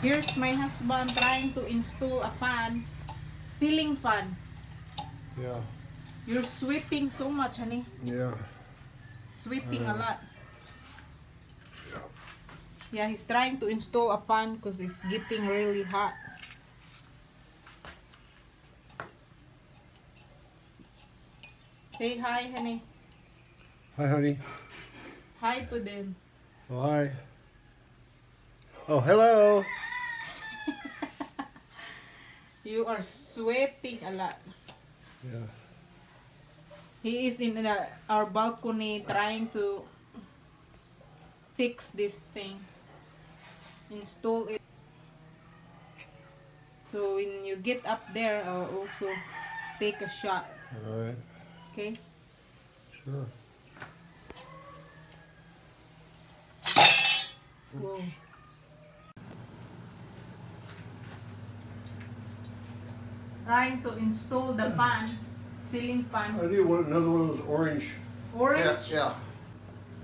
Here's my husband trying to install a fan, ceiling fan. Yeah. You're sweeping so much, honey. Yeah. Sweeping a lot. Yeah, he's trying to install a fan because it's getting really hot. Say hi, honey. Hi, honey. Hi to them. Oh, hi. Oh, hello. You are sweating a lot. Yeah. He is in our balcony trying to fix this thing. Install it. So when you get up there, I'll also take a shot. All right. Okay? Sure. Whoa. Trying to install the fan, ceiling fan. I need another one of those orange. Orange. Yeah.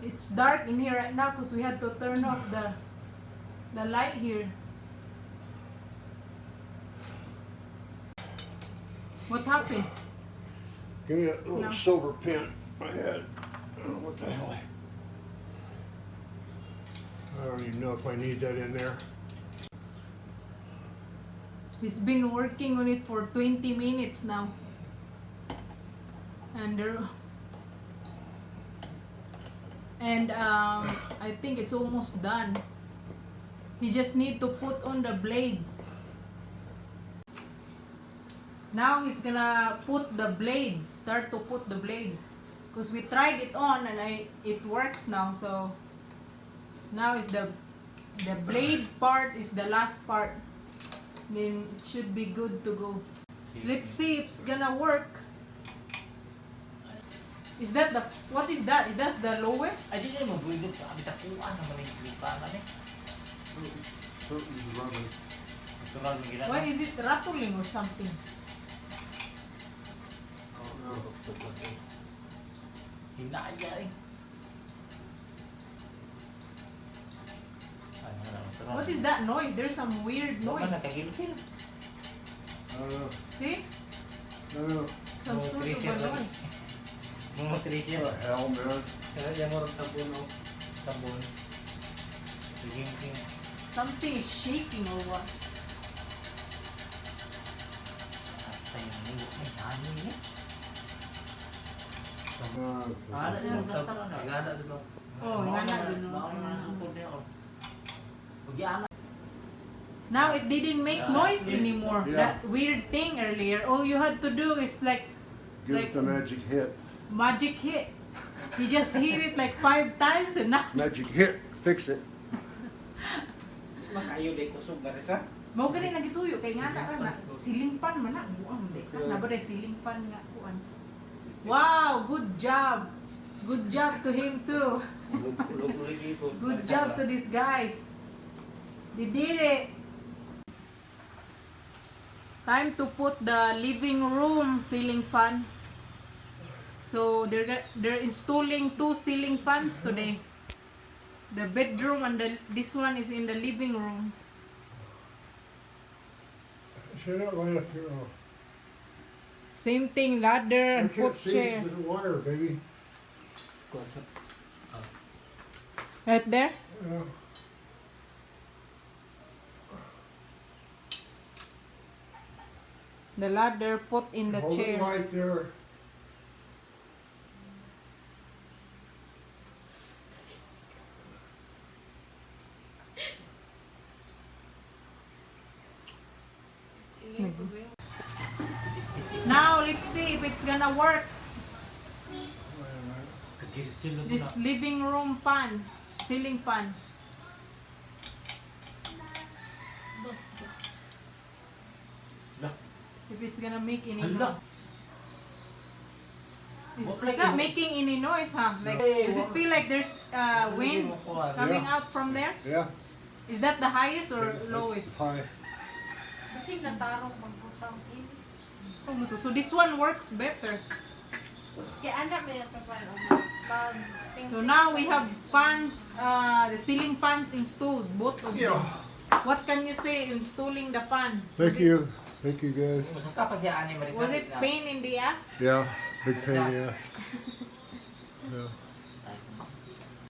It's dark in here right now because we had to turn off the light here. What happened? Give me that little No. silver pen I had. Oh, what the hell? I don't even know if I need that in there. He's been working on it for 20 minutes now. And I think it's almost done. He just need to put on the blades. Now he's gonna put the blades, start to put the blades. Because we tried it on and it works now. So now is the blade part is the last part. Then it should be good to go. Let's see if it's gonna work. Is that the, what is that? Is that the lowest? Ay, di na mo building sa abit ako naman yung lipanan eh. Natural mo ginagawa. Why is it rattling or something? Hinaya eh. What is that noise? There's some weird noise. Nakagilpil. See? No. Some sort of a noise. Mga Christian. What the hell, man? Kaya yan mo rin sabon o. Sabon. Something is shaking or what? Ay, hangin eh. Ah, Ada din sa agada din mo. Oh, nga na dun. Bagi Now it didn't make noise anymore. Yeah. That weird thing earlier. All you had to do is like give it the magic hit. magic hit. You just hit it like 5 times and now Magic hit. Fix it. makayo day kusog na rin sa. mao gani nagituyo kay nga na ceiling fan man na buang de. Na ba ceiling fan nga kuan. Wow, good job. Good job to him too. Good job to these guys. They did it. Time to put the living room ceiling fan. So they're installing 2 ceiling fans today. The bedroom and this one is in the living room. Should not light up here. Same thing, ladder I and can't put see chair. the wire, baby. Right there. Yeah. The ladder put in the Hold chair. it right there. Now let's see if it's gonna work. Wait a minute. This living room fan, ceiling fan. If it's gonna make any noise. It's not making any noise, huh? Like, does it feel like there's wind coming Yeah. out from there? Yeah. Is that the highest or It's lowest? high. Kasi natarong magputang in. So this one works better. So now we have fans, the ceiling fans installed, both of them. What can you say installing the fan? Thank you. Thank you guys. Masaka pa siya ani Marisa. Was it pain in the ass? Yeah, big pain, yeah. Yeah.